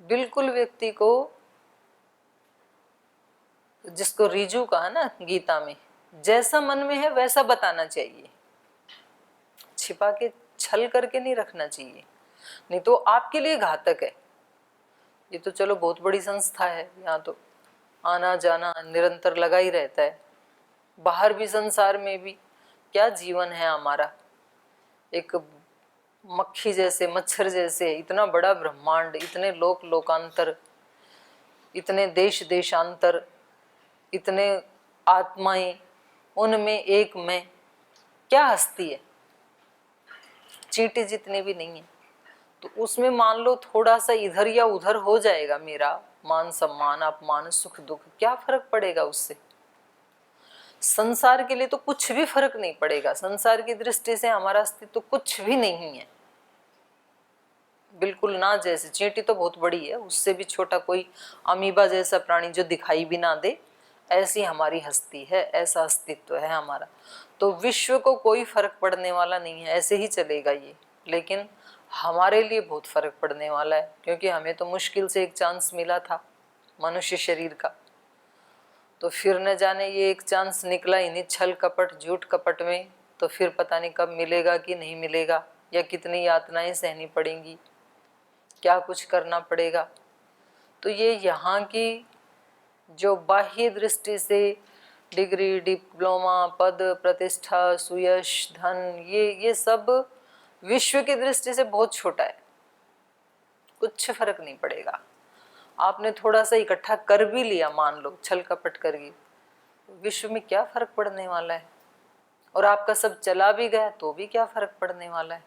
बिल्कुल व्यक्ति को, जिसको रिजु कहा ना गीता में, जैसा मन में है वैसा बताना चाहिए, छिपा के छल करके नहीं रखना चाहिए, नहीं तो आपके लिए घातक है। ये तो चलो बहुत बड़ी संस्था है, यहाँ तो आना जाना निरंतर लगा ही रहता है, बाहर भी संसार में भी क्या जीवन है हमारा, एक मक्खी जैसे, मच्छर जैसे, इतना बड़ा ब्रह्मांड, इतने लोक लोकांतर, इतने देश देशांतर, इतने आत्माएं, उनमें एक मैं, क्या हस्ती है, चींटी जितनी भी नहीं है। तो उसमें मान लो थोड़ा सा इधर या उधर हो जाएगा मेरा मान सम्मान अपमान सुख दुख, क्या फर्क पड़ेगा उससे? संसार के लिए तो कुछ भी फर्क नहीं पड़ेगा, संसार की दृष्टि से हमारा अस्तित्व तो कुछ भी नहीं है, बिल्कुल ना। जैसे चींटी तो बहुत बड़ी है, उससे भी छोटा कोई अमीबा जैसा प्राणी जो दिखाई भी ना दे, ऐसी हमारी हस्ती है, ऐसा अस्तित्व है हमारा। तो विश्व को कोई फर्क पड़ने वाला नहीं है, ऐसे ही चलेगा ये। लेकिन हमारे लिए बहुत फर्क पड़ने वाला है, क्योंकि हमें तो मुश्किल से एक चांस मिला था मनुष्य शरीर का, तो फिर न जाने ये एक चांस निकला ही नहीं, छल कपट झूठ कपट में, तो फिर पता नहीं कब मिलेगा कि नहीं मिलेगा, या कितनी यातनाएं सहनी पड़ेंगी, क्या कुछ करना पड़ेगा। तो ये यहाँ की जो बाह्य दृष्टि से डिग्री, डिप्लोमा, पद, प्रतिष्ठा, सुयश, धन, ये सब विश्व की दृष्टि से बहुत छोटा है, कुछ फर्क नहीं पड़ेगा। आपने थोड़ा सा इकट्ठा कर भी लिया, मान लो छल कपट करके, विश्व में क्या फर्क पड़ने वाला है? और आपका सब चला भी गया तो भी क्या फर्क पड़ने वाला है?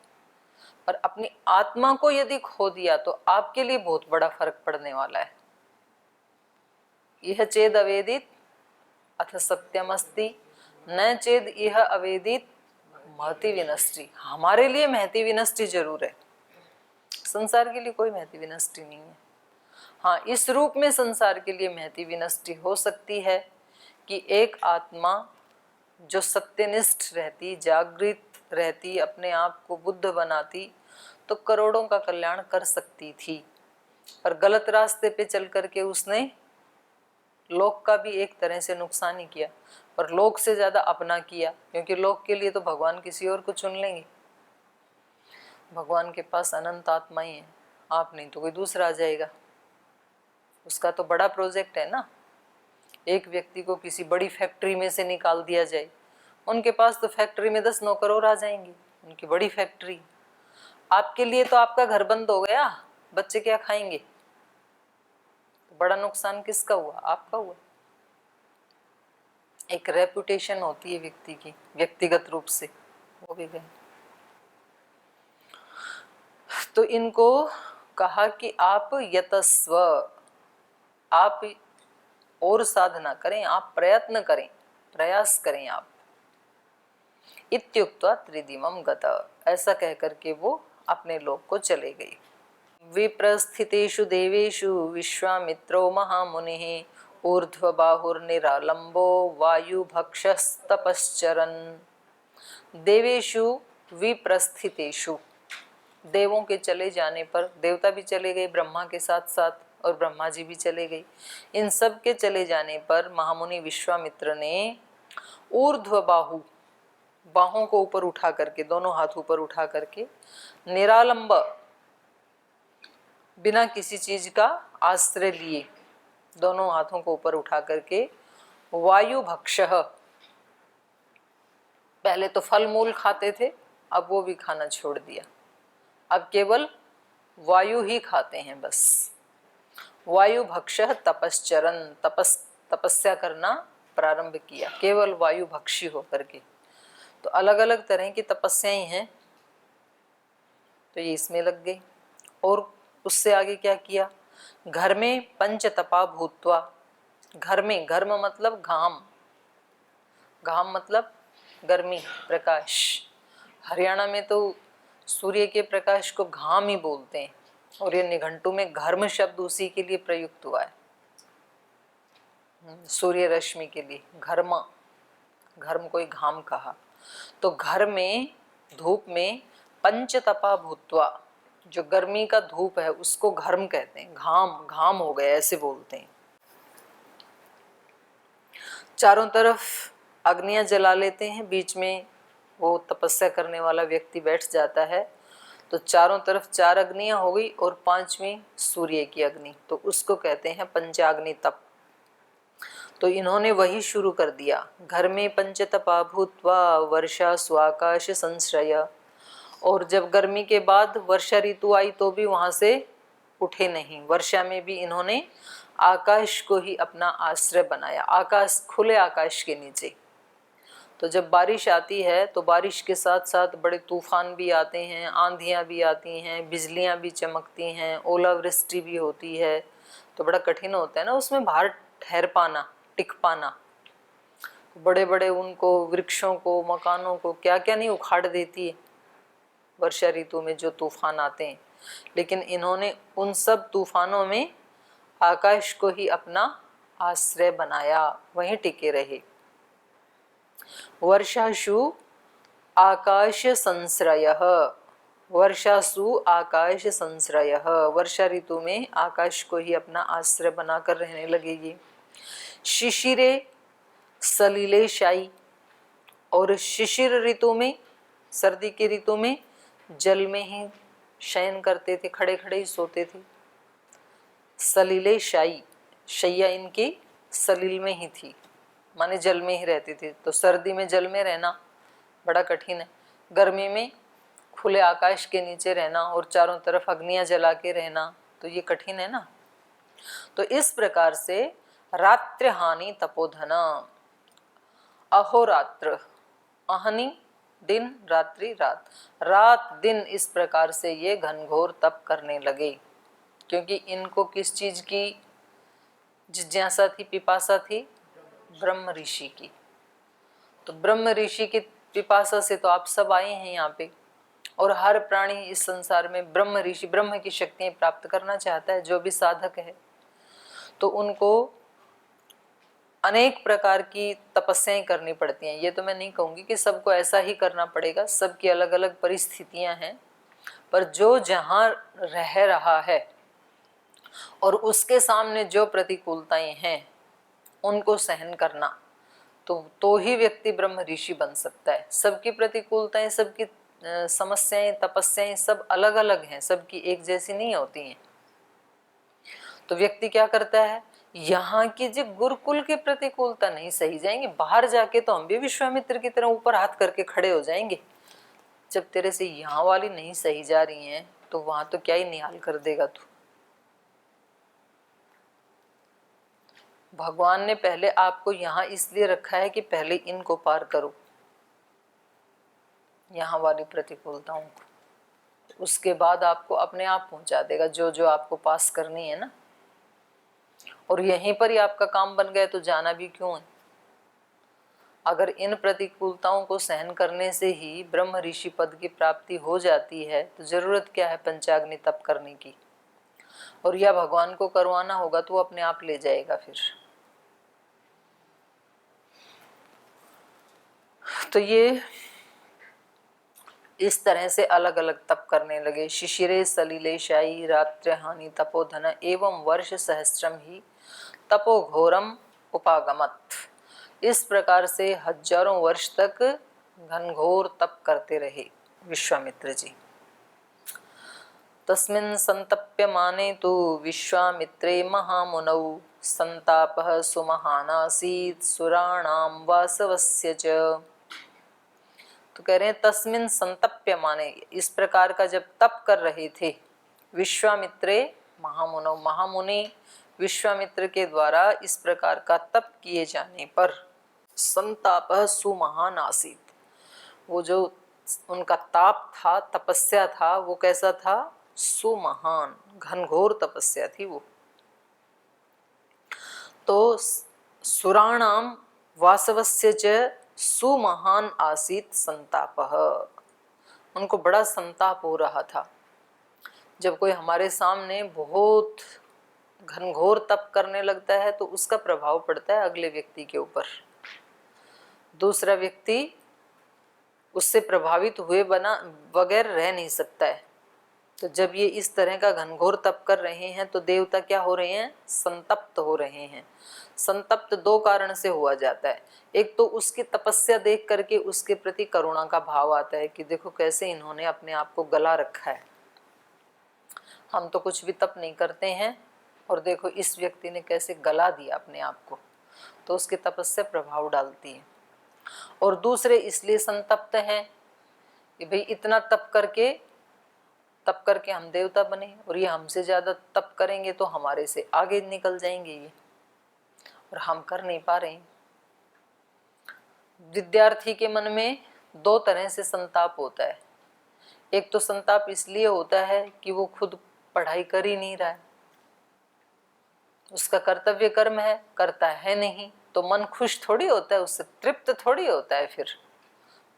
पर अपनी आत्मा को यदि खो दिया तो आपके लिए बहुत बड़ा फर्क पड़ने वाला है। यह चेद अवेदित अथ सत्यमस्ति, न चेद यह अवेदित महति विनष्टि। हमारे लिए महति विनष्टि जरूर है, संसार के लिए कोई महति विनष्टि नहीं है। हाँ, इस रूप में संसार के लिए महति विनष्टि हो सकती है कि एक आत्मा जो सत्यनिष्ठ रहती, जागृत रहती, अपने आप को बुद्ध बनाती, तो करोड़ों का कल्याण कर सकती थी। पर गलत रास्ते पे चल करके उसने लोक का भी एक तरह से नुकसान ही किया, पर लोक से ज्यादा अपना किया, क्योंकि लोक के लिए तो भगवान किसी और को चुन लेंगे। भगवान के पास अनंत आत्माएं हैं, आप नहीं तो कोई दूसरा आ जाएगा। उसका तो बड़ा प्रोजेक्ट है ना। एक व्यक्ति को किसी बड़ी फैक्ट्री में से निकाल दिया जाए, उनके पास तो फैक्ट्री में 10 नौकर और आ जाएंगे, उनकी बड़ी फैक्ट्री। आपके लिए तो आपका घर बंद हो गया, बच्चे क्या खाएंगे? तो बड़ा नुकसान किसका हुआ? आपका हुआ। एक रेपुटेशन होती है व्यक्ति की, व्यक्तिगत रूप से, वो भी गए। तो इनको कहा कि आप यतस्व, आप और साधना करें, आप प्रयत्न करें, प्रयास करें आप। इत्युक्त्वा त्रिदिवम गत, ऐसा कह करके वो अपने लोक को चले गई। विप्रस्थितेषु देवेषु विश्वामित्रो महामुनिः ऊर्ध्वबाहुर्निरालम्बो वायुभक्षस्तपश्चरन्। देवेषु विप्रस्थितेषु, देवों के चले जाने पर, देवता भी चले गए ब्रह्मा के साथ साथ, और ब्रह्मा जी भी चले गए। इन सब के चले जाने पर महामुनि विश्वामित्र ने ऊर्ध्व बाहु, बाहों को ऊपर उठा करके, दोनों हाथ ऊपर उठा करके, निरालंब, बिना किसी चीज का आश्रय लिए, दोनों हाथों को ऊपर उठा करके वायु भक्षः, पहले तो फल मूल खाते थे, अब वो भी खाना छोड़ दिया, अब केवल वायु ही खाते हैं बस। वायु भक्षः तपश्चरन, तपस्या करना प्रारंभ किया, केवल वायु भक्षी होकर के। तो अलग अलग तरह की तपस्याएं हैं, तो ये इसमें लग गई। और उससे आगे क्या किया, घर में पंच तपा भूत्वा, घर में, घर्म मतलब घाम, घाम मतलब गर्मी, प्रकाश। हरियाणा में तो सूर्य के प्रकाश को घाम ही बोलते हैं, और ये निघंटु में घर्म शब्द उसी के लिए प्रयुक्त हुआ है, सूर्य रश्मि के लिए घर्म, घर्म को ही घाम कहा। तो घर में धूप में पंच तपा भूत्वा, जो गर्मी का धूप है उसको घर्म कहते हैं, घाम, घाम हो गया ऐसे बोलते हैं। चारों तरफ अग्नियां जला लेते हैं, बीच में वो तपस्या करने वाला व्यक्ति बैठ जाता है, तो चारों तरफ 4 अग्नियां हो गई और 5वीं सूर्य की अग्नि, तो उसको कहते हैं पंचाग्नि तप। तो इन्होंने वही शुरू कर दिया, घर में पंचतपा भूत्वा वर्षा स्वाकाश संश्रय। और जब गर्मी के बाद वर्षा ऋतु आई तो भी वहां से उठे नहीं, वर्षा में भी इन्होंने आकाश को ही अपना आश्रय बनाया, आकाश, खुले आकाश के नीचे। तो जब बारिश आती है तो बारिश के साथ साथ बड़े तूफान भी आते हैं, आंधियां भी आती हैं, बिजलियां भी चमकती हैं, ओलावृष्टि भी होती है, तो बड़ा कठिन होता है ना उसमें बाहर ठहर पाना, टिक पाना। बड़े बड़े उनको वृक्षों को, मकानों को, क्या क्या नहीं उखाड़ देती है वर्षा ऋतु में जो तूफान आते हैं। लेकिन इन्होंने उन सब तूफानों में आकाश को ही अपना आश्रय बनाया, वहीं टिके रहे। वर्षासु आकाश संश्रयः, वर्षासु आकाश संश्रयः, वर्षा ऋतु में आकाश को ही अपना आश्रय बनाकर रहने लगेगी। शिशिरे सलिले शाई, और शिशिर ऋतु में, सर्दी की ऋतु में जल में ही शयन करते थे, खड़े खड़े ही सोते थे। सलिले शाई, शैया इनकी सलील में ही थी, माने जल में ही रहती थी। तो सर्दी में जल में रहना बड़ा कठिन है, गर्मी में खुले आकाश के नीचे रहना और चारों तरफ अग्नियां जला के रहना, तो ये कठिन है ना। तो इस प्रकार से रात्रि हानि तपोधन, अहोरात्र, अहनि दिन, रात्रि रात, रात दिन, इस प्रकार से ये घनघोर तप करने लगे। क्योंकि इनको किस चीज की जिज्ञासा थी, पिपासा थी? ब्रह्म ऋषि की। तो ब्रह्म ऋषि की पिपासा से तो आप सब आए हैं यहाँ पे, और हर प्राणी इस संसार में ब्रह्म ऋषि, ब्रह्म की शक्तियां प्राप्त करना चाहता है, जो भी साधक है। तो उनको अनेक प्रकार की तपस्याएं करनी पड़ती हैं। ये तो मैं नहीं कहूंगी कि सबको ऐसा ही करना पड़ेगा, सबकी अलग अलग परिस्थितियां हैं, पर जो जहां रह रहा है और उसके सामने जो प्रतिकूलताएं हैं उनको सहन करना, तो ही व्यक्ति ब्रह्म ऋषि बन सकता है। सबकी प्रतिकूलताएं, सबकी समस्याएं, तपस्याएं सब अलग अलग हैं, सबकी एक जैसी नहीं होती हैं। तो व्यक्ति क्या करता है, यहाँ की जो गुरुकुल की प्रतिकूलता नहीं सही जाएंगे, बाहर जाके तो हम भी विश्वामित्र की तरह ऊपर हाथ करके खड़े हो जाएंगे। जब तेरे से यहाँ वाली नहीं सही जा रही हैं तो वहां तो क्या ही निहाल कर देगा तू। भगवान ने पहले आपको यहाँ इसलिए रखा है कि पहले इनको पार करो, यहाँ वाली प्रतिकूलताओं को, उसके बाद आपको अपने आप पहुंचा देगा जो जो आपको पास करनी है ना। और यहीं पर ही आपका काम बन गया तो जाना भी क्यों है। अगर इन प्रतिकूलताओं को सहन करने से ही ब्रह्म ऋषि पद की प्राप्ति हो जाती है तो जरूरत क्या है पंचाग्नि तप करने की। और यह भगवान को करवाना होगा तो वो अपने आप ले जाएगा फिर। तो ये इस तरह से अलग अलग तप करने लगे। शिशिरे सलिले शायी रात्र हानि तपोधन एवं वर्ष सहस्त्रम ही तपो घोरम उपागमत। इस प्रकार से हजारों वर्ष तक घनघोर तप करते रहे विश्वामित्र जी। तस्मिन् संतप्यमाने तु विश्वामित्रे महामुनौ संतापः सुमहानासीत् सुराणां वासवस्य च। तो कह रहे हैं तस्मिन् संतप्यमाने, इस प्रकार का जब तप कर रहे थे विश्वामित्रे महामुनौ, महामुनि विश्वामित्र के द्वारा इस प्रकार का तप किए जाने पर संतापः सुमहान आसीत्, वो जो उनका ताप था, तपस्या था, वो कैसा था? सुमहान, घनघोर तपस्या थी वो। तो सुराणाम वासवस्य च सुमहान आसीत संतापः, उनको बड़ा संताप हो रहा था। जब कोई हमारे सामने बहुत घनघोर तप करने लगता है तो उसका प्रभाव पड़ता है अगले व्यक्ति के ऊपर। दूसरा व्यक्ति उससे प्रभावित हुए बगैर रह नहीं सकता है। तो जब ये इस तरह का घनघोर तप कर रहे हैं तो देवता क्या हो रहे हैं? संतप्त हो रहे हैं। संतप्त दो कारण से हुआ जाता है। एक तो उसकी तपस्या देख करके उसके प्रति करुणा का भाव आता है कि देखो कैसे इन्होंने अपने आप को गला रखा है, हम तो कुछ भी तप नहीं करते हैं और देखो इस व्यक्ति ने कैसे गला दिया अपने आप को, तो उसकी तपस्या प्रभाव डालती है। और दूसरे इसलिए संतप्त हैं कि भाई इतना तप करके हम देवता बने और ये हमसे ज्यादा तप करेंगे तो हमारे से आगे निकल जाएंगे ये, और हम कर नहीं पा रहे। विद्यार्थी के मन में दो तरह से संताप होता है। एक तो संताप इसलिए होता है कि वो खुद पढ़ाई कर ही नहीं रहा है, उसका कर्तव्य कर्म है, करता है नहीं, तो मन खुश थोड़ी होता है, उससे तृप्त थोड़ी होता है। फिर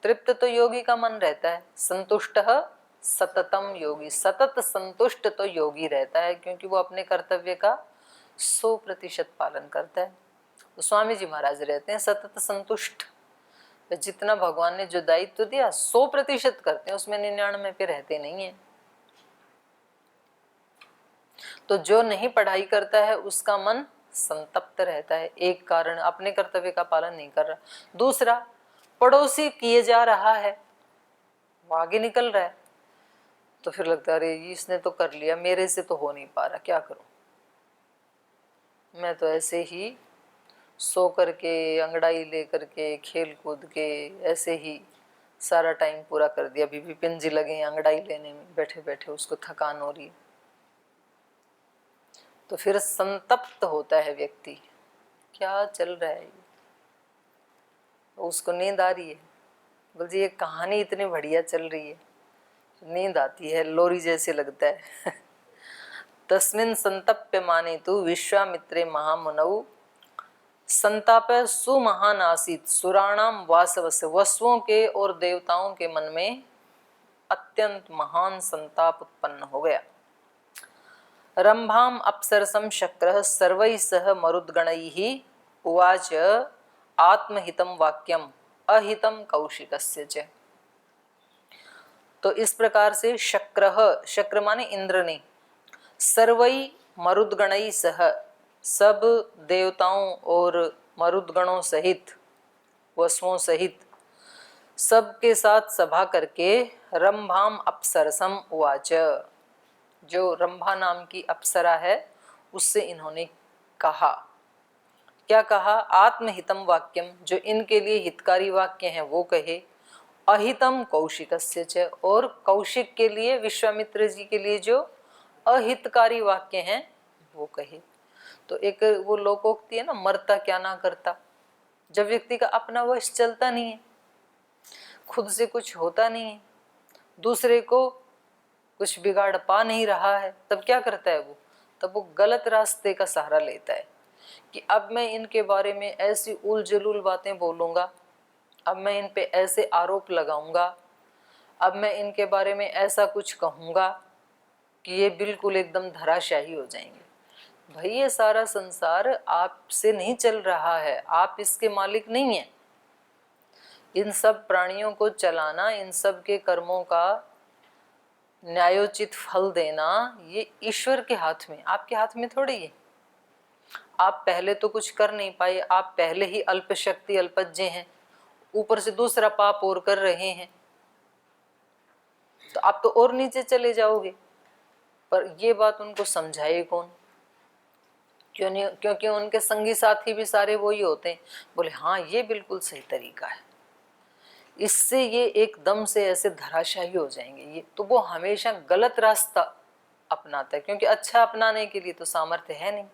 तृप्त तो योगी का मन रहता है, संतुष्टः सततम योगी, सतत संतुष्ट तो योगी रहता है, क्योंकि वो अपने कर्तव्य का 100% पालन करता है। तो स्वामी जी महाराज रहते हैं सतत संतुष्ट। जितना भगवान ने जो दायित्व दिया 100% करते हैं, उसमें 99 पे रहते नहीं है। तो जो नहीं पढ़ाई करता है उसका मन संतप्त रहता है। एक कारण अपने कर्तव्य का पालन नहीं कर रहा, दूसरा पड़ोसी किए जा रहा है, वो आगे निकल रहा है, तो फिर लगता है अरे इसने तो कर लिया, मेरे से तो हो नहीं पा रहा, क्या करूं, मैं तो ऐसे ही सो करके, अंगड़ाई ले करके, खेल कूद के ऐसे ही सारा टाइम पूरा कर दिया। अभी भी पिंजी लगे अंगड़ाई लेने में, बैठे बैठे उसको थकान हो रही है। तो फिर संतप्त होता है व्यक्ति, क्या चल रहा है, उसको नींद आ रही है, बोल जी ये कहानी इतनी बढ़िया चल रही है, नींद आती है, लोरी जैसे लगता है। तस्मिन् संतप्य माने तु विश्वामित्रे महामुनौ संताप सुमहान आसीत सुराणाम वासवस्य, वसुओं के और देवताओं के मन में अत्यंत महान संताप उत्पन्न हो गया। रंभाम अप्सरसम शक्रः सर्वैः सह मरुद्गणैः उवाच आत्महितं वाक्यम अहितं कौशिकस्य च। तो इस प्रकार से शक्र माने इंद्र ने, सर्वै मरुद्गणैः सह, सब देवताओं और मरुद्गणों सहित, वसुओं सहित सबके साथ सभा करके रंभाम अप्सरसम उवाच, जो रंभा नाम की अप्सरा है उससे इन्होंने कहा, क्या कहा? आत्महितम वाक्यम, जो इनके लिए हितकारी वाक्य हैं वो कहे, अहितम कौशिकस्य च, और कौशिक के लिए, विश्वामित्र जी के लिए जो अहितकारी वाक्य हैं वो कहे। तो एक वो लोकोक्ति है ना, मरता क्या ना करता। जब व्यक्ति का अपना वश चलता नहीं है, खुद से कुछ होता नहीं है, दूसरे को कुछ बिगाड़ पा नहीं रहा है, तब क्या करता है वो? तब वो गलत रास्ते का सहारा लेता है कि अब मैं इनके बारे में ऐसी उल जलूल बातें बोलूंगा, अब मैं इन पे ऐसे आरोप लगाऊंगा, अब मैं इनके बारे में ऐसा कुछ कहूंगा कि ये बिल्कुल एकदम धराशाही हो जाएंगे। भाई ये सारा संसार आपसे नहीं चल रहा है, आप इसके मालिक नहीं हैं। इन सब प्राणियों को चलाना, इन सब के कर्मों का न्यायोचित फल देना, ये ईश्वर के हाथ में, आपके हाथ में थोड़ी है। आप पहले तो कुछ कर नहीं पाए, आप पहले ही अल्प शक्ति अल्पज्ञ हैं, ऊपर से दूसरा पाप और कर रहे हैं, तो आप तो और नीचे चले जाओगे। पर ये बात उनको समझाए कौन? क्यों नहीं? क्योंकि उनके संगी साथी भी सारे वही होते हैं। बोले हाँ ये बिल्कुल सही तरीका है, इससे ये एकदम से ऐसे धराशायी हो जाएंगे ये। तो वो हमेशा गलत रास्ता अपनाता है, क्योंकि अच्छा अपनाने के लिए तो सामर्थ्य है नहीं,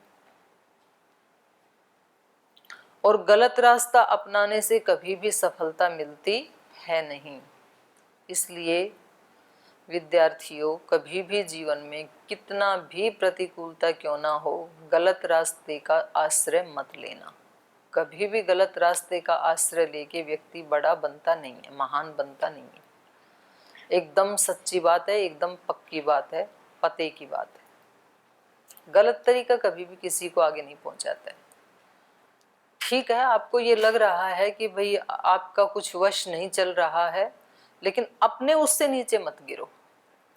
और गलत रास्ता अपनाने से कभी भी सफलता मिलती है नहीं। इसलिए विद्यार्थियों, कभी भी जीवन में कितना भी प्रतिकूलता क्यों ना हो, गलत रास्ते का आश्रय मत लेना। कभी भी गलत रास्ते का आश्रय लेके व्यक्ति बड़ा बनता नहीं है, महान बनता नहीं है। एकदम सच्ची बात है, एकदम पक्की बात है, पते की बात है। गलत तरीका कभी भी किसी को आगे नहीं पहुंचाता है। ठीक है, आपको ये लग रहा है कि भाई आपका कुछ वश नहीं चल रहा है, लेकिन अपने उससे नीचे मत गिरो।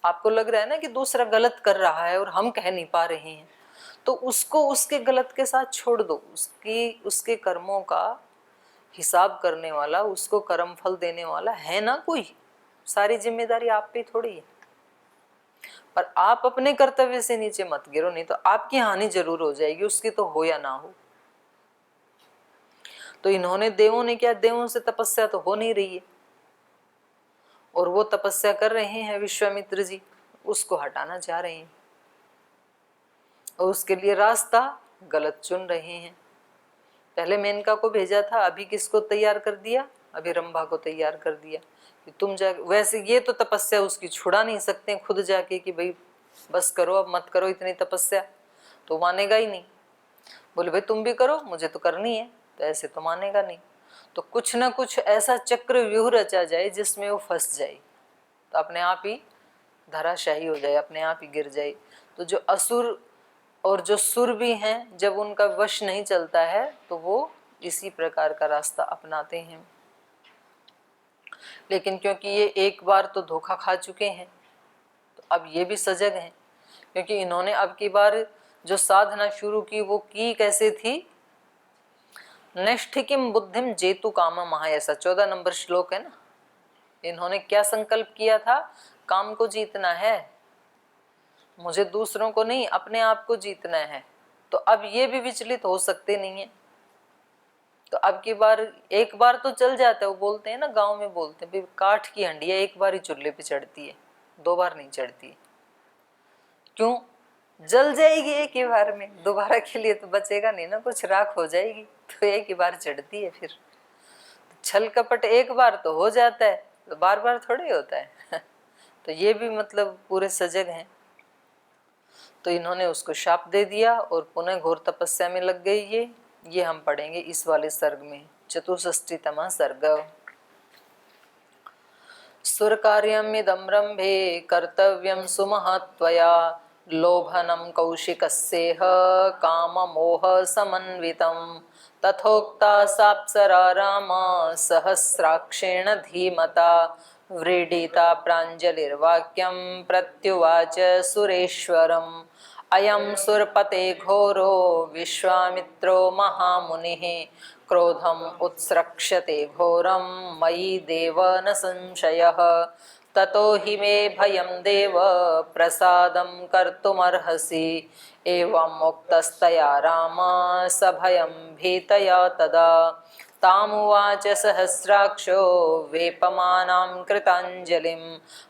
आपको लग रहा है ना कि दूसरा गलत कर रहा है और हम कह नहीं पा रहे हैं, तो उसको उसके गलत के साथ छोड़ दो। उसके कर्मों का हिसाब करने वाला, उसको कर्म फल देने वाला है ना कोई। सारी जिम्मेदारी आप पे थोड़ी है। पर आप अपने कर्तव्य से नीचे मत गिरो, नहीं तो आपकी हानि जरूर हो जाएगी, उसकी तो हो या ना हो। तो इन्होंने, देवों ने क्या, देवों से तपस्या तो हो नहीं रही है, और वो तपस्या कर रहे हैं विश्वामित्र जी, उसको हटाना चाह रहे हैं, और उसके लिए रास्ता गलत चुन रहे हैं। पहले मेनका को भेजा था, अभी किसको तैयार कर दिया? अभी रंभा को तैयार कर दिया कि तुम जा। वैसे ये तो तपस्या उसकी छुड़ा नहीं सकते खुद जाके कि भाई बस करो, अब मत करो इतनी तपस्या, तो मानेगा ही नहीं। बोले भाई तुम भी करो, मुझे तो करनी है, तो ऐसे तो मानेगा नहीं। तो कुछ ना कुछ ऐसा चक्र व्यूह रचा जाए जिसमें वो फंस जाए, तो अपने आप ही धराशायी हो जाए, अपने आप ही गिर जाए। तो जो असुर और जो सुर भी हैं, जब उनका वश नहीं चलता है तो वो इसी प्रकार का रास्ता अपनाते हैं। लेकिन क्योंकि ये एक बार तो धोखा खा चुके हैं, तो अब ये भी सजग हैं। क्योंकि इन्होंने अब की बार जो साधना शुरू की वो की कैसे थी? नैष्ठिकीम बुद्धिम जेतु काम महा, ऐसा 14 नंबर श्लोक है ना। इन्होंने क्या संकल्प किया था? काम को जीतना है, मुझे दूसरों को नहीं, अपने आप को जीतना है। तो अब ये भी विचलित हो सकते नहीं है। तो अब की बार, एक बार तो चल जाता है, वो बोलते हैं ना, गांव में बोलते हैं काठ की हंडिया एक बार ही चूल्हे पे चढ़ती है, 2 बार नहीं चढ़ती। क्यों? जल जाएगी एक ही बार में, दोबारा के लिए तो बचेगा नहीं ना, कुछ राख हो जाएगी, तो एक ही बार चढ़ती है। फिर छल कपट एक बार तो हो जाता है, तो बार बार थोड़ी होता है। तो ये भी मतलब पूरे सजग हैं। तो इन्होंने उसको शाप दे दिया और पुनः घोर तपस्या में लग गई। ये हम पढ़ेंगे इस वाले सर्ग में, चतुष्षष्टितमा सर्ग। सुरकार्यमिदं रम्भे कर्तव्यं सुमहत्वया, लोभनं कौशिकस्येह काममोह समन्वितं, तथोक्ता साप्सरा रामा सहस्राक्षेण धीमता, व्रीडिता प्राञ्जलिर्वाक्यं प्रत्युवाच सुरेश्वरम्, अयं सुरपते घोरो विश्वामित्रो महामुनिः, क्रोधम् उत्स्रक्ष्यते घोरं मयि देव न संशयः, ततो हि मे भयं देव प्रसादं कर्तुमर्हसि, एवं उक्तस्तया राम स भयं भीतया तदा, तामुवाच सहस्राक्षो वेपमानां कृताञ्जलिं,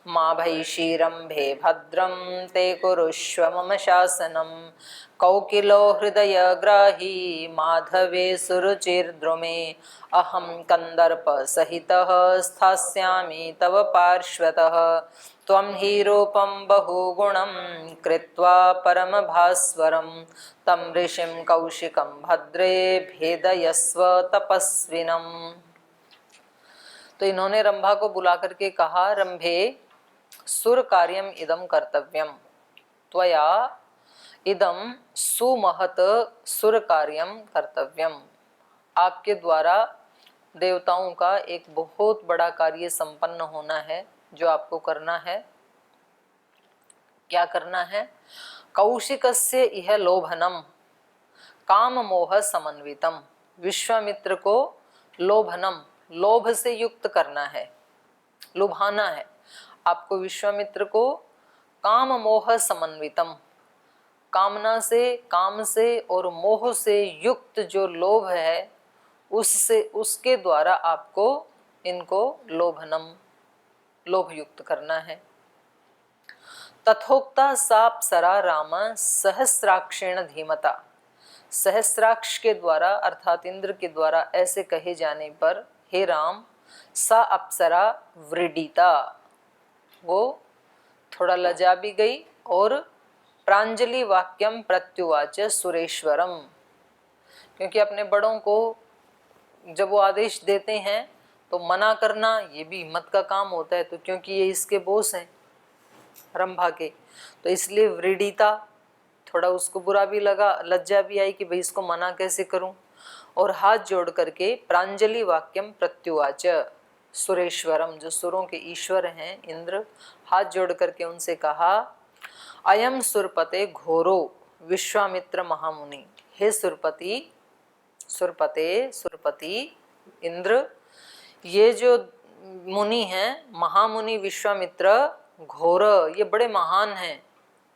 मा भैषीरम्भे भद्रं ते कुरुष्व मम शासनं, कौकिलो हृदयग्राही माधवे सुरुचिर्द्रुमे, अहं कन्दर्पसहितः स्थास्यामि तव पार्श्वतः, त्वं हि रूपं बहुगुणं कृत्वा परमभास्वरं, तं ऋषिं कौशिकं भद्रे भेदयस्व तपस्विनम्। तो इन्होंने रंभा को बुला करके कहा, रंभे सुर कार्यम इदम कर्तव्यम त्वया इदम सुमहत सुर कार्यम कर्तव्यम, आपके द्वारा देवताओं का एक बहुत बड़ा कार्य संपन्न होना है। जो आपको करना है, क्या करना है? कौशिकस्य इह लोभनम काम मोह समन्वितम। विश्वामित्र को लोभनम, लोभ से युक्त करना है, लुभाना है आपको विश्वामित्र को। काम मोह समन्वितम, कामना से, काम से और मोह से युक्त जो लोभ है, उससे, उसके द्वारा आपको इनको लोभनम, लोभ युक्त करना है। तथोक्ता साप्सरा राम सहस्राक्षेण धीमता। सहस्राक्ष के द्वारा अर्थात इंद्र के द्वारा ऐसे कहे जाने पर, हे राम, सा अप्सरा व्रीडिता, वो थोड़ा लजा भी गई और प्रांजलि वाक्यम प्रत्युवाच सुरेश्वरम, क्योंकि अपने बड़ों को जब वो आदेश देते हैं तो मना करना ये भी हिम्मत का काम होता है। तो क्योंकि ये इसके बॉस हैं रंभा के, तो इसलिए व्रीडिता, थोड़ा उसको बुरा भी लगा, लज्जा भी आई कि भाई इसको मना कैसे करूं। और हाथ जोड़ करके प्रांजलि वाक्यम प्रत्युवाच सुरेश्वरम, जो सुरों के ईश्वर हैं इंद्र, हाथ जोड़ करके उनसे कहा, अयम सुरपते घोरो विश्वामित्र महामुनि। हे सुरपति, सुरपते, सुरपति इंद्र, ये जो मुनि हैं, महामुनि विश्वामित्र घोर, ये बड़े महान हैं,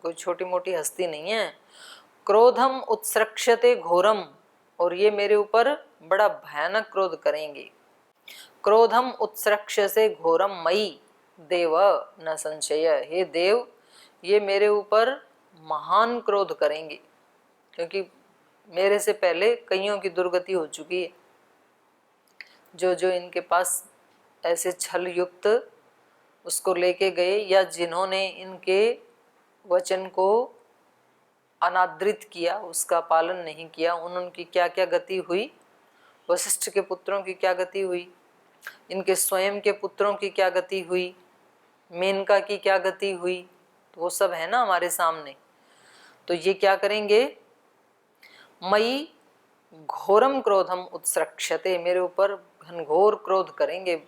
कोई छोटी मोटी हस्ती नहीं है। क्रोधम उत्सृक्षते घोरम, और ये मेरे ऊपर बड़ा भयानक क्रोध करेंगे। क्रोधम उत्सृक्षसे घोरम मयि देव न संशय। हे देव, ये मेरे ऊपर महान क्रोध करेंगे, क्योंकि मेरे से पहले कईयों की दुर्गति हो चुकी है। जो जो इनके पास ऐसे छल युक्त उसको लेके गए, या जिन्होंने इनके वचन को अनादृत किया, उसका पालन नहीं किया, उनकी क्या क्या गति हुई। वशिष्ठ के पुत्रों की क्या गति हुई, इनके स्वयं के पुत्रों की क्या गति हुई, मेनका की क्या गति हुई, तो वो सब है ना हमारे सामने। तो ये क्या करेंगे, मई घोरम क्रोधम उत्सृक्षते, मेरे ऊपर घनघोर क्रोध करेंगे।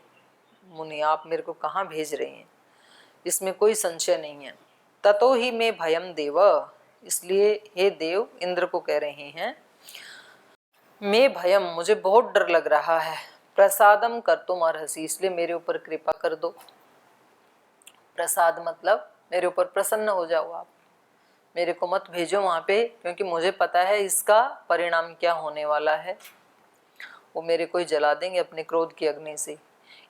मुनि, आप मेरे को कहाँ भेज रहे हैं, इसमें कोई संशय नहीं है। ततो ही मैं भयम देव, इसलिए हे देव, इंद्र को कह रहे हैं, मैं भयम, मुझे बहुत डर लग रहा है, प्रसादम कर तुम अर्हसी, इसलिए मेरे ऊपर कृपा कर दो। प्रसाद मतलब मेरे ऊपर प्रसन्न हो जाओ आप, मेरे को मत भेजो वहां पे, क्योंकि मुझे पता है इसका परिणाम क्या होने वाला है। वो मेरे को ही जला देंगे अपने क्रोध की अग्नि से।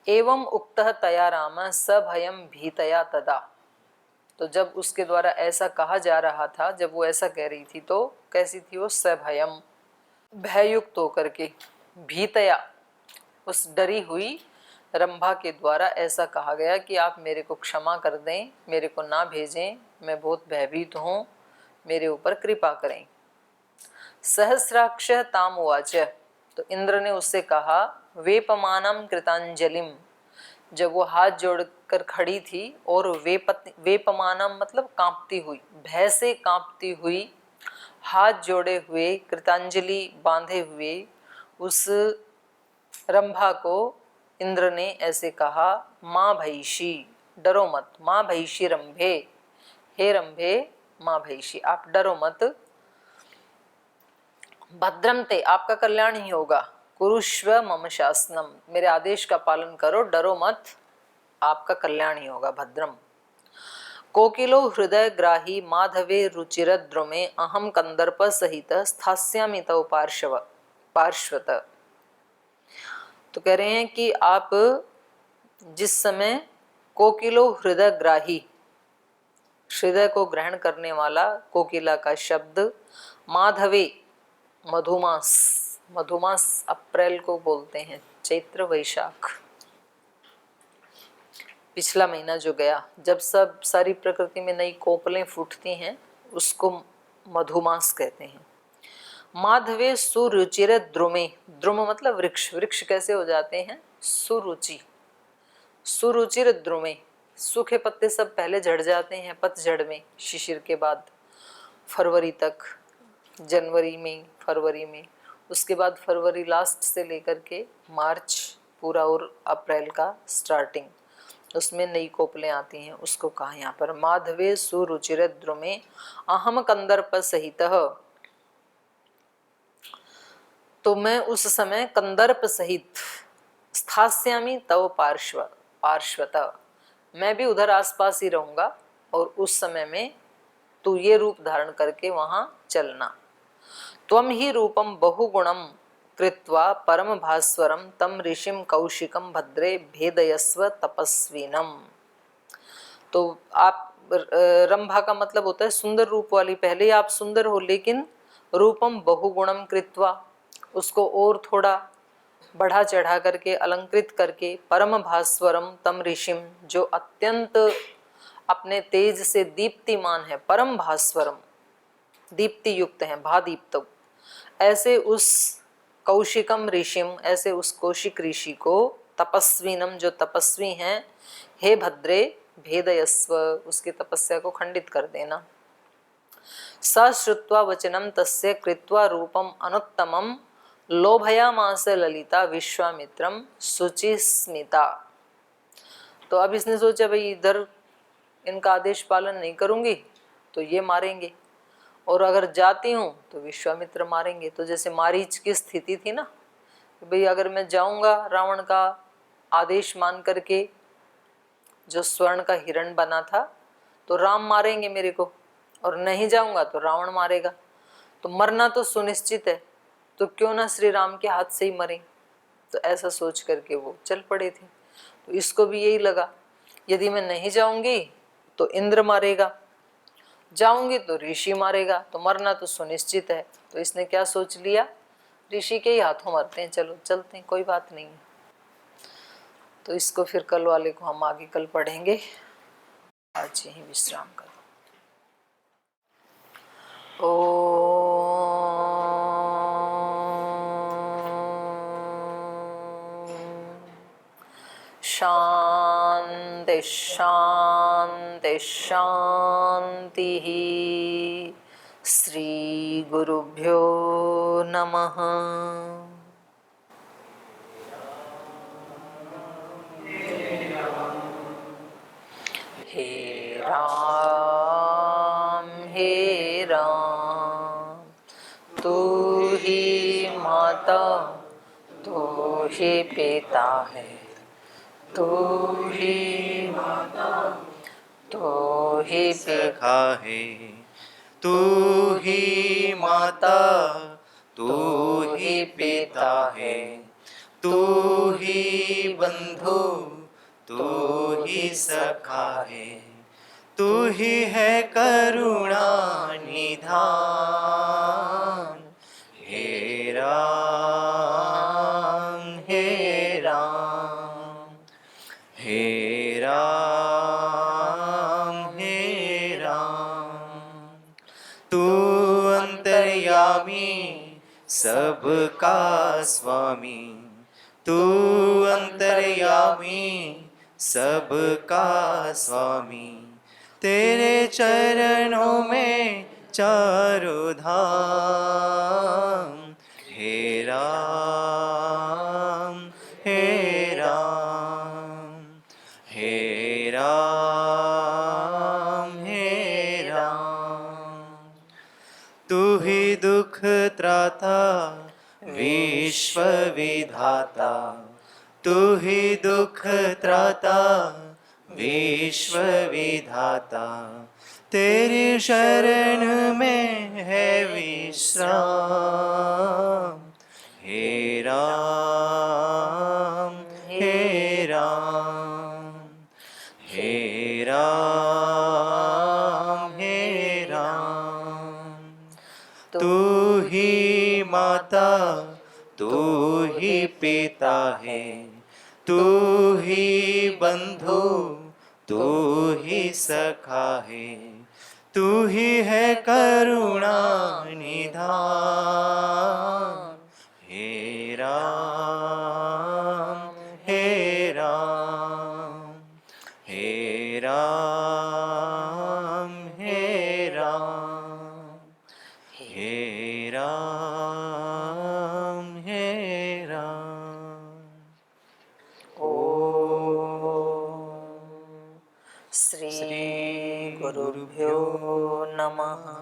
एवं उक्तः तया राम सभयम भीतया तदा। तो जब उसके द्वारा ऐसा कहा जा रहा था, जब वो ऐसा कह रही थी, तो कैसी थी वो, सभयम, भययुक्त होकर के, भीतया, उस डरी हुई रंभा के द्वारा ऐसा कहा गया कि आप मेरे को क्षमा कर दें, मेरे को ना भेजें, मैं बहुत भयभीत हूँ, मेरे ऊपर कृपा करें। सहस्राक्ष ताम उवाच, तो इंद्र ने उससे कहा, वेपमानम कृतांजलिम, जब वो हाथ जोड़कर खड़ी थी और वेपमानम मतलब कांपती हुई, भय से कांपती हुई, हाथ जोड़े हुए, कृतांजलि बांधे हुए उस रंभा को इंद्र ने ऐसे कहा, माँ भैषी, डरो मत, माँ भैषी रंभे, हे रंभे, माँ भैषी, आप डरो मत। भद्रम ते, आपका कल्याण ही होगा। कुरुष्व मम शासनम, मेरे आदेश का पालन करो, डरो मत, आपका कल्याण ही होगा। भद्रम। कोकिलो हृदय ग्राही माधवे रुचिरद्रुमे अहम कंदर्प सहित स्थास्यामि तव पार्श्वत। तो कह रहे हैं कि आप जिस समय कोकिलो हृदय ग्राही, हृदय को ग्रहण करने वाला कोकिला का शब्द, माधवे, मधुमास, मधुमास अप्रैल को बोलते हैं, चैत्र वैशाख, पिछला महीना जो गया, जब सब सारी प्रकृति में नई कोपलें फूटती हैं, उसको मधुमास कहते हैं। माधवे सुरुचिर द्रुमे, द्रुम मतलब वृक्ष, वृक्ष कैसे हो जाते हैं, सुरुचि, सुरुचिर द्रुमे, सूखे पत्ते सब पहले झड़ जाते हैं पतझड़ में, शिशिर के बाद फरवरी तक, जनवरी में, फरवरी में, उसके बाद फरवरी लास्ट से लेकर के मार्च पूरा और अप्रैल का स्टार्टिंग, उसमें नई कोपलें आती हैं। उसको कहा यहाँ पर माधवे सुरुचिर द्रुमे अहम कंदर्प सहित। तो मैं उस समय कंदर्प सहित स्थास्यामि तव पार्श्वतः, मैं भी उधर आसपास ही रहूंगा और उस समय में तू ये रूप धारण करके वहां चलना। त्वं ही रूपम बहुगुणम कृत्वा परम भास्वरम तम ऋषिम कौशिकम भद्रे भेदयस्व तपस्विनम। तो आप रंभा का मतलब होता है सुंदर रूप वाली, पहले आप सुंदर हो लेकिन रूपम बहुगुणम कृत्वा, उसको और थोड़ा बढ़ा चढ़ा करके अलंकृत करके, परम भास्वरम तम ऋषिम, जो अत्यंत अपने तेज से दीप्तिमान है, परम भास्वरम दीप्ति युक्त है, भादीप्त, ऐसे उस कौशिकम ऋषिम, ऐसे उस कौशिक ऋषि को, तपस्विनम जो तपस्वी हैं, हे भद्रे भेदयस्व, उसकी तपस्या को खंडित कर देना। स श्रुत्वा वचनम तस्य कृत्वा रूपम अनुत्तमम लोभयामास ललिता विश्वामित्रम शुचिस्मिता। तो अब इसने सोचा भाई इधर इनका आदेश पालन नहीं करूंगी तो ये मारेंगे, और अगर जाती हूँ तो विश्वामित्र मारेंगे। तो जैसे मारीच की स्थिति थी ना, भाई अगर मैं जाऊंगा रावण का आदेश मान करके, जो स्वर्ण का हिरण बना था, तो राम मारेंगे मेरे को, और नहीं जाऊंगा तो रावण मारेगा, तो मरना तो सुनिश्चित है, तो क्यों ना श्री राम के हाथ से ही मरें। तो ऐसा सोच करके वो चल पड़े थे। तो इसको भी यही लगा, यदि मैं नहीं जाऊंगी तो इंद्र मारेगा, जाऊंगी तो ऋषि मारेगा, तो मरना तो सुनिश्चित है। तो इसने क्या सोच लिया, ऋषि के ही हाथों मरते हैं, चलो चलते हैं, कोई बात नहीं है। तो इसको फिर कल वाले को हम आगे कल पढ़ेंगे, आज यही विश्राम करो। शांति शांति शांति। श्री गुरुभ्यो नमः। हे राम तू ही माता तू ही पिता है, तू ही माता तू ही सखा है, तू ही माता तू ही पिता है, तू ही बंधु तू ही सखा है, तू ही है करुणा निधान। हे राम हे राम हे राम हे राम। तू अंतर्यामी सबका स्वामी, तू अंतर्यामी सबका स्वामी, तेरे चरणों में चारों धाम। हे राम हे राम हे राम हे राम। तू ही दुख त्राता विश्व विधाता, तू ही दुख त्राता विश्व विधाता, तेरी शरण में है विश्राम। हे राम हे राम हे राम हे राम। तू ही माता तू ही पिता है, तू ही बंधु तू ही सखा है, तू ही है करुणा निधान। हे राम हे राम हे राम हे राम हे राम गुरुभ्यो नमः।